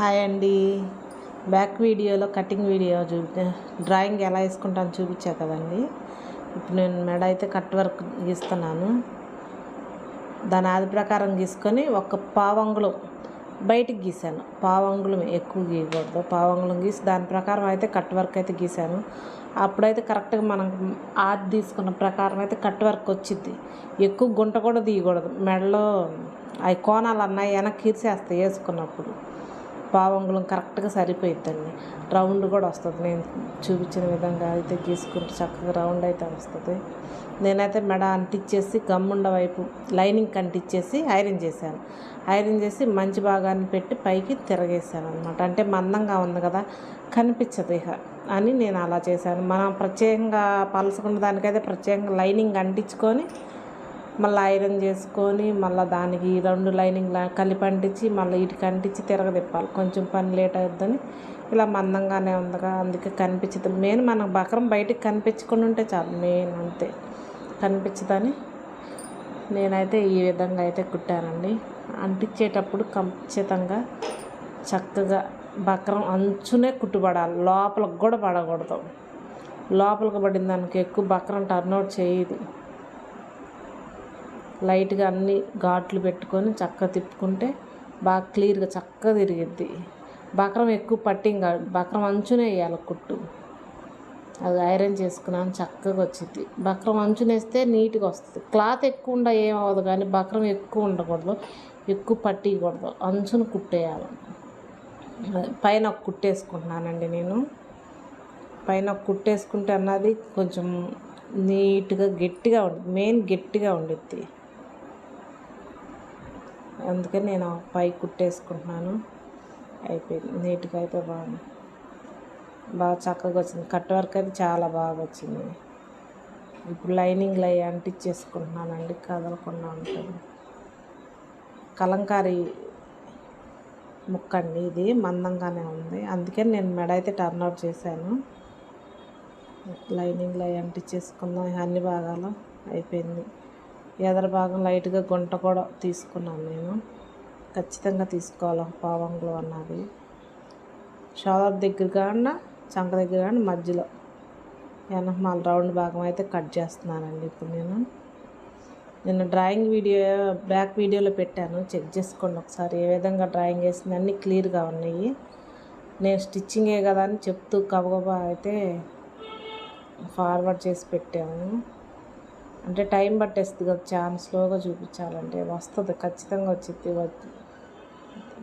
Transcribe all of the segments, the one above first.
Hi అండి. Back వీడియోలో cutting video drawing ఎలా వేసుకుంటాను చూపించా కదండి. ఇప్పుడు నేను మెడ అయితే కట్ వర్క్ గీస్తున్నాను. దాని ఆది ప్రకారం గీసుకొని ఒక పావంగుళం బయటికి గీసాను. పావంగుళం ఎక్కువ గీయకూడదు. పావంగుళం గీసి దాని ప్రకారం అయితే కట్ వర్క్ అయితే గీసాను. అప్పుడైతే కరెక్ట్గా మనం ఆది తీసుకున్న ప్రకారం అయితే కట్ వర్క్ వచ్చింది. ఎక్కువ గుంట కూడా తీయకూడదు. మెడలో అవి కోణాలు అన్నాయి వెనక్కి తీసేస్తాయి వేసుకున్నప్పుడు. పావంగుళం కరెక్ట్గా సరిపోయిద్దండి. రౌండ్ కూడా వస్తుంది. నేను చూపించిన విధంగా అయితే గీసుకుంటే చక్కగా రౌండ్ అయితే వస్తుంది. నేనైతే మెడ అంటించేసి గమ్ముండ వైపు లైనింగ్ అంటించేసి ఐరన్ చేశాను. ఐరన్ చేసి మంచి భాగాన్ని పెట్టి పైకి తిరగేసాను అనమాట. అంటే మందంగా ఉంది కదా, కనిపించదు ఇక అని నేను అలా చేశాను. మనం ప్రత్యేకంగా పలసకున్న దానికైతే ప్రత్యేకంగా లైనింగ్ అంటించుకొని మళ్ళీ ఐరన్ చేసుకొని మళ్ళీ దానికి రెండు లైనింగ్ కలిపి అంటించి మళ్ళీ వీటికి అంటించి తిరగదిప్పాలి. కొంచెం పని లేట్ అవుతుందని ఇలా మందంగానే ఉందిగా, అందుకే కనిపించదు. మెయిన్ మనం బకరం బయటికి కనిపించకుండా ఉంటే చాలు, మెయిన్ అంతే. కనిపించదని నేనైతే ఈ విధంగా అయితే కుట్టానండి. అంటించేటప్పుడు ఖచ్చితంగా చక్కగా బకరం అంచునే కుట్టుబడాలి, లోపలికి కూడా పడకూడదు. లోపలికి పడిన దానికి ఎక్కువ బకరం టర్న్అవుట్ చేయదు. లైట్గా అన్ని ఘాట్లు పెట్టుకొని చక్కగా తిప్పుకుంటే బాగా క్లియర్గా చక్కగా తిరిగిద్ది. బకరం ఎక్కువ పట్టింగ్ కాదు, బకరం అంచునే వేయాలి కుట్టు. అది ఐరన్ చేసుకున్నాను, చక్కగా వచ్చింది. బకరం అంచునేస్తే నీట్గా వస్తుంది. క్లాత్ ఎక్కువ ఉండ ఏమవ్వదు, కానీ బకరం ఎక్కువ ఉండకూడదు, ఎక్కువ పట్టికూడదు. అంచును కుట్టేయాలి. పైన ఒక కుట్టేసుకుంటున్నానండి నేను. పైన ఒక కుట్టేసుకుంటే అన్నది కొంచెం నీట్గా గట్టిగా ఉంటుంది. మెయిన్ గట్టిగా ఉండిద్ది. అందుకని నేను పై కుట్టేసుకుంటున్నాను. అయిపోయింది. నీట్గా అయితే బాగా చక్కగా వచ్చింది. కట్ వర్క్ అయితే చాలా బాగా వచ్చింది. ఇప్పుడు లైనింగ్లు అవి అంటించేసుకుంటున్నానండి, కదలకుండా ఉంటుంది. కలంకారీ ముక్క అండి ఇది, మందంగానే ఉంది. అందుకని నేను మెడ అయితే టర్న్అవుట్ చేశాను. లైనింగ్లు అవి అంటించేసుకుందాం. అన్ని భాగాలు అయిపోయింది. ఎదర భాగం లైట్గా గుంట కూడా తీసుకున్నాను నేను. ఖచ్చితంగా తీసుకోవాలి పావంగులు అన్నది. షోల్డర్ దగ్గర కాకుండా చంక దగ్గర కానీ మధ్యలో వెనకమాల రౌండ్ భాగం అయితే కట్ చేస్తున్నానండి. ఇప్పుడు నేను డ్రాయింగ్ వీడియో బ్యాక్ వీడియోలో పెట్టాను, చెక్ చేసుకోండి ఒకసారి. ఏ విధంగా డ్రాయింగ్ వేసింది అన్నీ క్లియర్గా ఉన్నాయి. నేను స్టిచ్చింగే కదా అని చెప్తూ గబగబా అయితే ఫార్వర్డ్ చేసి పెట్టాము. అంటే టైం పట్టేస్తుంది కదా, చాలా స్లోగా చూపించాలంటే. వస్తుంది, ఖచ్చితంగా వచ్చింది.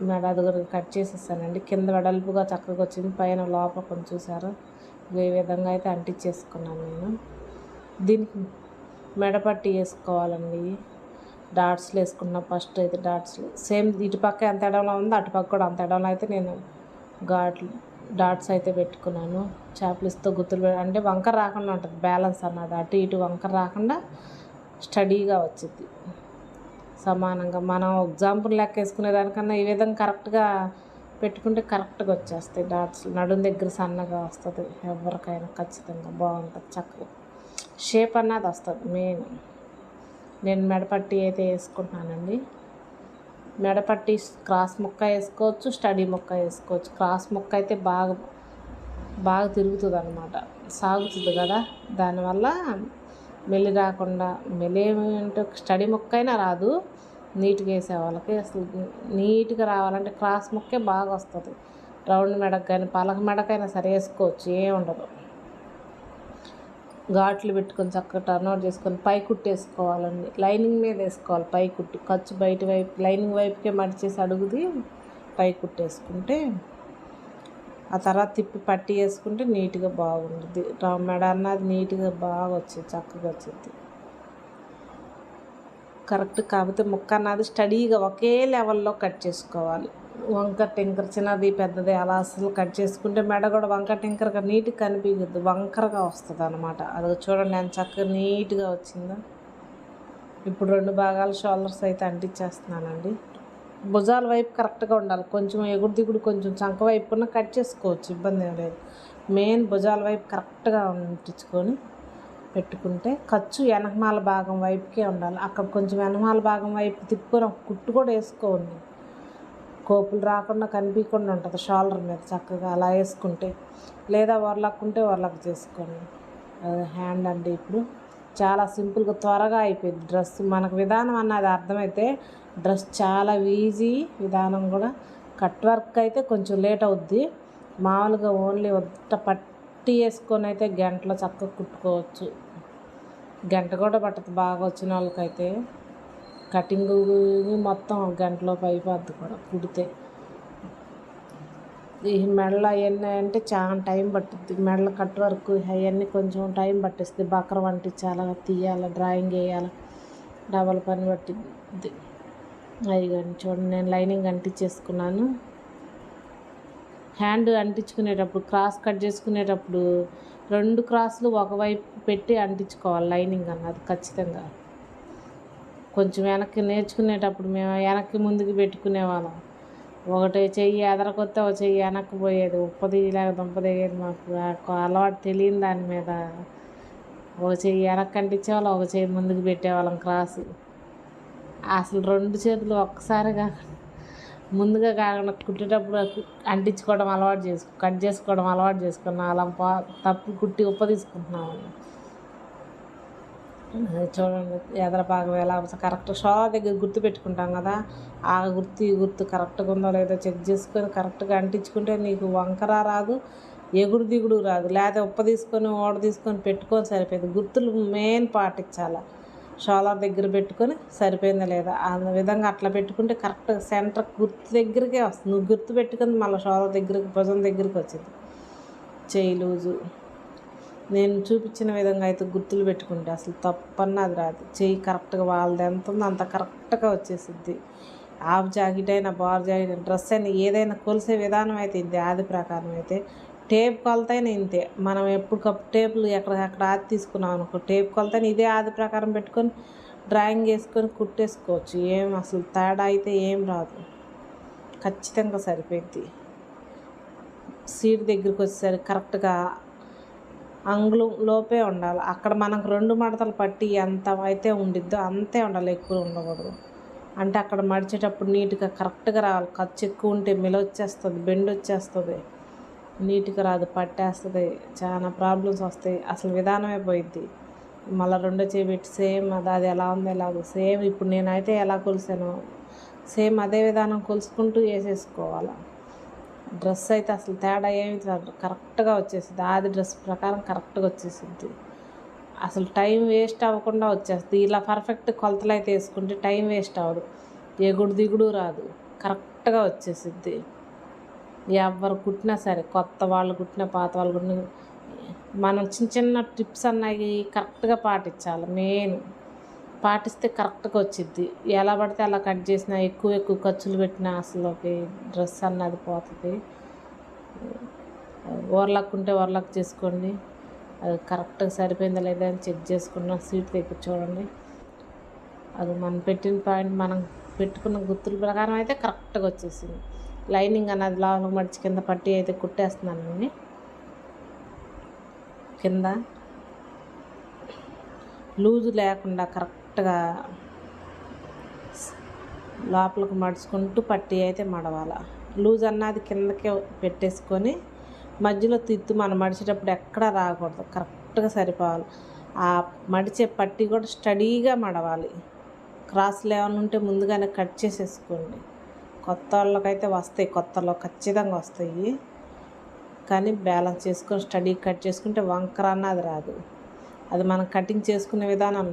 మెడ దగ్గర కట్ చేసేసానండి. కింద వెడల్పుగా చక్కగా వచ్చింది, పైన లోపల కొంచెం చూసారా. ఈ విధంగా అయితే అంటించేసుకున్నాను నేను. దీనికి మెడపట్టి వేసుకోవాలండి. డాట్స్లు వేసుకున్నా ఫస్ట్ అయితే డాట్స్లు సేమ్ ఇటుపక్క ఎంత ఎడంలో ఉందో అటుపక్క కూడా అంత ఎడంలో అయితే నేను డాట్స్ అయితే పెట్టుకున్నాను. చాప్లిస్తో గుర్తులు అంటే వంకర రాకుండా ఉంటుంది, బ్యాలెన్స్ అన్నది. అటు ఇటు వంకర రాకుండా స్టడీగా వచ్చింది సమానంగా. మనం ఎగ్జాంపుల్ లెక్క వేసుకునే దానికన్నా ఈ విధంగా కరెక్ట్గా పెట్టుకుంటే కరెక్ట్గా వచ్చేస్తాయి డాట్స్. నడుం దగ్గర సన్నగా వస్తుంది. ఎవరికైనా ఖచ్చితంగా బాగుంటుంది, చక్కగా షేప్ అన్నది వస్తుంది మెయిన్. నేను మెడపట్టి అయితే వేసుకుంటున్నానండి. మెడపట్టి క్రాస్ ముక్క వేసుకోవచ్చు, స్టడీ ముక్క వేసుకోవచ్చు. క్రాస్ ముక్క అయితే బాగా తిరుగుతుంది అన్నమాట, సాగుతుంది కదా. దానివల్ల మెల్లి రాకుండా, మెల్లి ఏమంటే స్టడీ ముక్క అయినా రాదు. నీట్గా వేసే వాళ్ళకి అసలు నీట్గా రావాలంటే క్రాస్ ముక్కే బాగా వస్తుంది. రౌండ్ మెడకు కానీ పలక మెడకైనా సరే వేసుకోవచ్చు, ఏం ఉండదు. ఘాట్లు పెట్టుకొని చక్కగా టర్న్అవుట్ చేసుకొని పై కుట్టు వేసుకోవాలండి. లైనింగ్ మీద వేసుకోవాలి పై కుట్టు. ఖర్చు బయట వైపు లైనింగ్ వైపుకే మడిచేసి అడుగుది పై కుట్టు వేసుకుంటే, ఆ తర్వాత తిప్పి పట్టి వేసుకుంటే నీట్గా బాగుంటుంది. మెడ అన్నది నీట్గా బాగా వచ్చింది, చక్కగా వచ్చింది కరెక్ట్. కాకపోతే ముక్క అన్నది స్టడీగా ఒకే లెవెల్లో కట్ చేసుకోవాలి. వంకర టింకర్ చిన్నది పెద్దది అలా అసలు కట్ చేసుకుంటే మెడ కూడా వంకర టింకర్గా నీట్గా కనిపించద్దు, వంకరగా వస్తుంది అన్నమాట. అది చూడండి ఎంత చక్కగా నీట్గా వచ్చిందో. ఇప్పుడు రెండు భాగాలు షోల్డర్స్ అయితే అంటించేస్తున్నానండి. భుజాల వైపు కరెక్ట్గా ఉండాలి. కొంచెం ఎగుడు దిగుడు కొంచెం చంక వైపున కట్ చేసుకోవచ్చు, ఇబ్బంది ఏం లేదు. మెయిన్ భుజాల వైపు కరెక్ట్గా అంటించుకొని పెట్టుకుంటే ఖర్చు వెనకమాల భాగం వైపుకే ఉండాలి. అక్కడ కొంచెం వెనకమాల భాగం వైపు తిప్పుకొని ఒక కుట్టు కూడా వేసుకోండి. కోపులు రాకుండా కనిపించకుండా ఉంటుంది షోల్డర్ మీద చక్కగా అలా వేసుకుంటే, లేదా వర్లాక్ ఉంటే వర్లాక్ చేసుకోండి. హ్యాండ్ అంటే ఇప్పుడు చాలా సింపుల్గా త్వరగా అయిపోయింది డ్రెస్. మనకు విధానం అన్నది అర్థమైతే డ్రెస్ చాలా ఈజీ. విధానం కూడా కట్ వర్క్ అయితే కొంచెం లేట్ అవుద్ది. మామూలుగా ఓన్లీ పట్టి వేసుకొని అయితే గంటలో చక్కగా కుట్టుకోవచ్చు. గంట కూడా పట్టదు బాగా వచ్చిన వాళ్ళకైతే. కటింగ్ మొత్తం గంటలోపు అయిపోద్ది కూడా కుడితే. ఈ మెడలు అవన్నీ అంటే చాలా టైం పట్టుద్ది. మెడల కట్ వర్క్ అవన్నీ కొంచెం టైం పట్టిస్తుంది. బకరం అంటించాలి, తీయాలి, డ్రాయింగ్ వేయాలి, డబల్ పని పట్టిద్ది. అవి కానీ చూడండి, నేను లైనింగ్ అంటించేసుకున్నాను. హ్యాండ్ అంటించుకునేటప్పుడు క్రాస్ కట్ చేసుకునేటప్పుడు 2 క్రాస్లు ఒకవైపు పెట్టి అంటించుకోవాలి లైనింగ్ అన్నది ఖచ్చితంగా. కొంచెం వెనక్కి నేర్చుకునేటప్పుడు మేము వెనక్కి ముందుకు పెట్టుకునేవాళ్ళం. ఒకటి చెయ్యి ఎదరకొస్తే ఒక చెయ్యి వెనక్కి పోయేది, ఉప్పది లేక దుంపదిగేది. మాకు అలవాటు తెలియని దాని మీద ఒక చెయ్యి వెనక్కి అంటించేవాళ్ళం, ఒక చెయ్యి ముందుకు పెట్టేవాళ్ళం క్రాసు. అసలు 2 చేతులు ఒక్కసారిగా ముందుగా కాకుండా కుట్టేటప్పుడు అంటించుకోవడం అలవాటు కట్ చేసుకోవడం అలవాటు చేసుకున్నాం. అలా తప్పు కుట్టి ఉప్ప తీసుకుంటున్నాము. చూడండి ఎదర భాగం ఎలా కరెక్ట్ షోల్డర్ దగ్గర గుర్తు పెట్టుకుంటాం కదా, ఆ గుర్తు ఈ గుర్తు కరెక్ట్గా ఉందో లేదో చెక్ చేసుకొని కరెక్ట్గా అంటించుకుంటే నీకు వంకర రాదు, ఎగుడు దిగుడు రాదు. లేదా ఉప్ప తీసుకొని ఓడ తీసుకొని పెట్టుకొని సరిపోయింది. గుర్తులు మెయిన్ పాటించాలి. షోల్డర్ దగ్గర పెట్టుకొని సరిపోయిందా లేదా ఆ విధంగా అట్లా పెట్టుకుంటే కరెక్ట్గా సెంటర్ గుర్తు దగ్గరికే వస్తుంది. నువ్వు గుర్తు పెట్టుకొని మళ్ళీ షోల్డర్ దగ్గరికి భుజం దగ్గరికి వచ్చింది. చేయి లూజు నేను చూపించిన విధంగా అయితే గుర్తులు పెట్టుకుంటే అసలు తప్పన్నది రాదు. చెయ్యి కరెక్ట్గా వాళ్ళది ఎంత ఉందో అంత కరెక్ట్గా వచ్చేసిద్ది. హాఫ్ జాకెట్ అయినా బార్ జాకెట్ డ్రెస్ అయినా ఏదైనా కొలిసే విధానం అయితే ఇంతే. ఆది ప్రకారం అయితే టేప్ కొలత అయినా ఇంతే. మనం ఎప్పటికప్పుడు టేపులు ఎక్కడికక్కడ ఆది తీసుకున్నాం అనుకో, టేప్ కొలత ఇదే ఆది ప్రకారం పెట్టుకొని డ్రాయింగ్ వేసుకొని కుట్టేసుకోవచ్చు. ఏం అసలు తేడా అయితే ఏం రాదు, ఖచ్చితంగా సరిపోయింది. సీట్ దగ్గరికి వచ్చేసరికి కరెక్ట్గా అంగుళం లోపే ఉండాలి. అక్కడ మనకు 2 మడతలు పట్టి ఎంత అయితే ఉండిద్దో అంతే ఉండాలి, ఎక్కువ ఉండకూడదు. అంటే అక్కడ మడిచేటప్పుడు నీట్గా కరెక్ట్గా రావాలి. ఖర్చు ఎక్కువ ఉంటే మిల వచ్చేస్తుంది, బెండ్ వచ్చేస్తుంది, నీట్గా రాదు, పట్టేస్తుంది, చాలా ప్రాబ్లమ్స్ వస్తాయి. అసలు విధానమే పోయిద్ది. మళ్ళీ రెండో చేపెట్టి సేమ్ అది ఎలా ఉందో ఎలాగో సేమ్ ఇప్పుడు నేనైతే ఎలా కొలిసానో సేమ్ అదే విధానం కొలుసుకుంటూ వేసేసుకోవాలి. డ్రెస్ అయితే అసలు తేడా ఏమి కరెక్ట్గా వచ్చేసింది. ఆది డ్రెస్ ప్రకారం కరెక్ట్గా వచ్చేసింది. అసలు టైం వేస్ట్ అవ్వకుండా వచ్చేస్తుంది. ఇలా పర్ఫెక్ట్ కొలతలు అయితే వేసుకుంటే టైం వేస్ట్ అవ్వదు, ఎగుడు దిగుడు రాదు, కరెక్ట్గా వచ్చేసిద్ది. ఎవరు కుట్టినా సరే, కొత్త వాళ్ళు కుట్టినా పాత వాళ్ళు కుట్టినా మనం చిన్న చిన్న టిప్స్ అన్నవి కరెక్ట్గా పాటించాలి. మెయిన్ పాటిస్తే కరెక్ట్గా వచ్చిద్ది. ఎలా పడితే అలా కట్ చేసినా ఎక్కువ ఖర్చులు పెట్టినా అసలుకి డ్రెస్ అన్నది పోతుంది. ఓవర్లాక్ ఉంటే ఓవర్లాక్ చేసుకోండి. అది కరెక్ట్గా సరిపోయిందా లేదా అని చెక్ చేసుకున్నాం. సీట్ దగ్గర చూడండి, అది మనం పెట్టిన పాయింట్ మనం పెట్టుకున్న గుర్తుల ప్రకారం అయితే కరెక్ట్గా వచ్చేసింది. లైనింగ్ అన్నది లాంగ్ మడిచి కింద పట్టి అయితే కుట్టేస్తున్నానండి. కింద లూజు లేకుండా కరెక్ట్గా లోపలికి మడుచుకుంటూ పట్టి అయితే మడవాలి. లూజ్ అన్నది కిందకే పెట్టేసుకొని మధ్యలో తిత్తు మనం మడిచేటప్పుడు ఎక్కడా రాకూడదు, కరెక్ట్గా సరిపోవాలి. ఆ మడిచే పట్టి కూడా స్టడీగా మడవాలి. క్రాస్లు ఏమైనా ఉంటే ముందుగానే కట్ చేసేసుకోండి. కొత్త వాళ్ళకైతే వస్తాయి, కొత్తలో ఖచ్చితంగా వస్తాయి. కానీ బ్యాలెన్స్ చేసుకొని స్టడీ కట్ చేసుకుంటే వంకర అన్నది రాదు. అది మనం కటింగ్ చేసుకునే విధానం.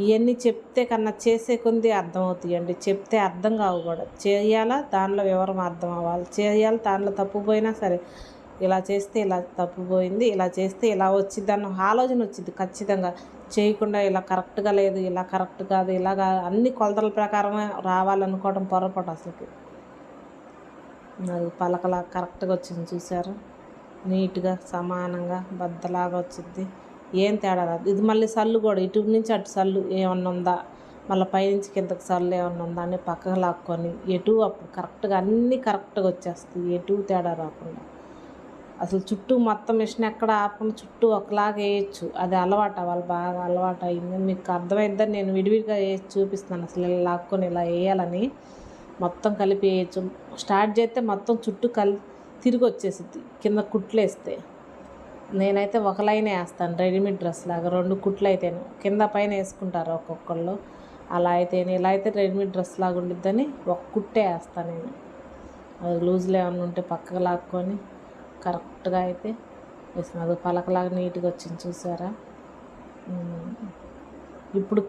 ఇవన్నీ చెప్తే కన్నా చేసే కొంది అర్థమవుతాయి అండి. చెప్తే అర్థం కావు కూడా. చేయాలా, దానిలో వివరం అర్థం అవ్వాలి. చేయాలి, దానిలో తప్పుపోయినా సరే ఇలా చేస్తే ఇలా తప్పుపోయింది, ఇలా చేస్తే ఇలా వచ్చింది అన్న ఆలోచన వచ్చింది ఖచ్చితంగా. చేయకుండా ఇలా కరెక్ట్గా లేదు, ఇలా కరెక్ట్ కాదు, ఇలాగా అన్ని కొలతల ప్రకారమే రావాలనుకోవడం పొరపాటు. అసలుకి అది పలకలా కరెక్ట్గా వచ్చింది చూసారు, నీట్గా సమానంగా బద్దలాగా వచ్చింది. ఏం తేడా రాదు. ఇది మళ్ళీ సల్లు కూడా ఇటు నుంచి అటు సల్లు ఏమన్నా ఉందా, మళ్ళీ పైనుంచి కిందకి సల్లు ఏమన్నా ఉందా అని పక్కకు లాక్కొని ఎటు అప్పుడు కరెక్ట్గా అన్నీ కరెక్ట్గా వచ్చేస్తుంది, ఎటు తేడా రాకుండా. అసలు చుట్టూ మొత్తం మిషన్ ఎక్కడ ఆపకుండా చుట్టూ ఒకలాగా వేయచ్చు. అది అలవాటు అవ్వాలి, బాగా అలవాటు అయింది. మీకు అర్థమైద్దని నేను విడివిడిగా వేసి చూపిస్తున్నాను అసలు ఇలా లాక్కొని ఇలా వేయాలని. మొత్తం కలిపి వేయచ్చు. స్టార్ట్ చేస్తే మొత్తం చుట్టూ తిరిగి వచ్చేసిద్ది కింద కుట్లు వేస్తే. నేనైతే ఒక లైన్ వేస్తాను రెడీమేడ్ డ్రెస్ లాగా, 2 కుట్లు అయితేనే కింద పైన వేసుకుంటారు ఒక్కొక్కళ్ళు. అలా అయితే ఇలా అయితే రెడీమేడ్ డ్రెస్ లాగా ఉండిద్దని ఒక కుట్టే వేస్తాను నేను. అది లూజ్లో ఏమన్నా ఉంటే పక్కకు లాక్కొని కరెక్ట్గా అయితే వేసిన అది పలకలాగా నీట్గా వచ్చింది చూసారా. ఇప్పుడు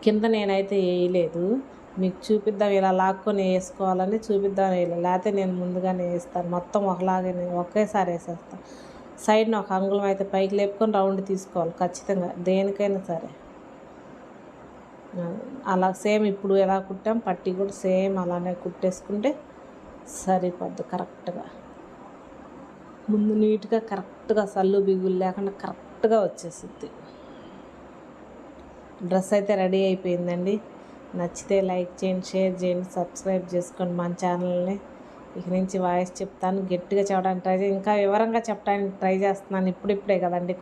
కింద నేనైతే వేయలేదు, మీకు చూపిద్దాం ఇలా లాక్కొని వేసుకోవాలని చూపిద్దాం వేయలేదు. లేకపోతే నేను ముందుగానే వేస్తాను, మొత్తం ఒకలాగే ఒకేసారి వేసేస్తాను. సైడ్ని ఒక అంగుళం అయితే పైకి లేపుకొని రౌండ్ తీసుకోవాలి ఖచ్చితంగా దేనికైనా సరే. అలా సేమ్ ఇప్పుడు ఎలా కుట్టాం పట్టీ కూడా సేమ్ అలానే కుట్టేసుకుంటే సరిపోద్ది కరెక్ట్గా. ముందు నీట్గా కరెక్ట్గా సల్లు బిగులు లేకుండా కరెక్ట్గా వచ్చేసిద్ది. డ్రెస్ అయితే రెడీ అయిపోయిందండి. నచ్చితే లైక్ చేయండి, షేర్ చేయండి, సబ్స్క్రైబ్ చేసుకోండి మన ఛానల్ని. ఇక నుంచి వాయిస్ చెప్తాను, గట్టిగా చెప్పడానికి ట్రై చేయండి, ఇంకా వివరంగా చెప్పడానికి ట్రై చేస్తున్నాను. ఇప్పుడిప్పుడే కదండి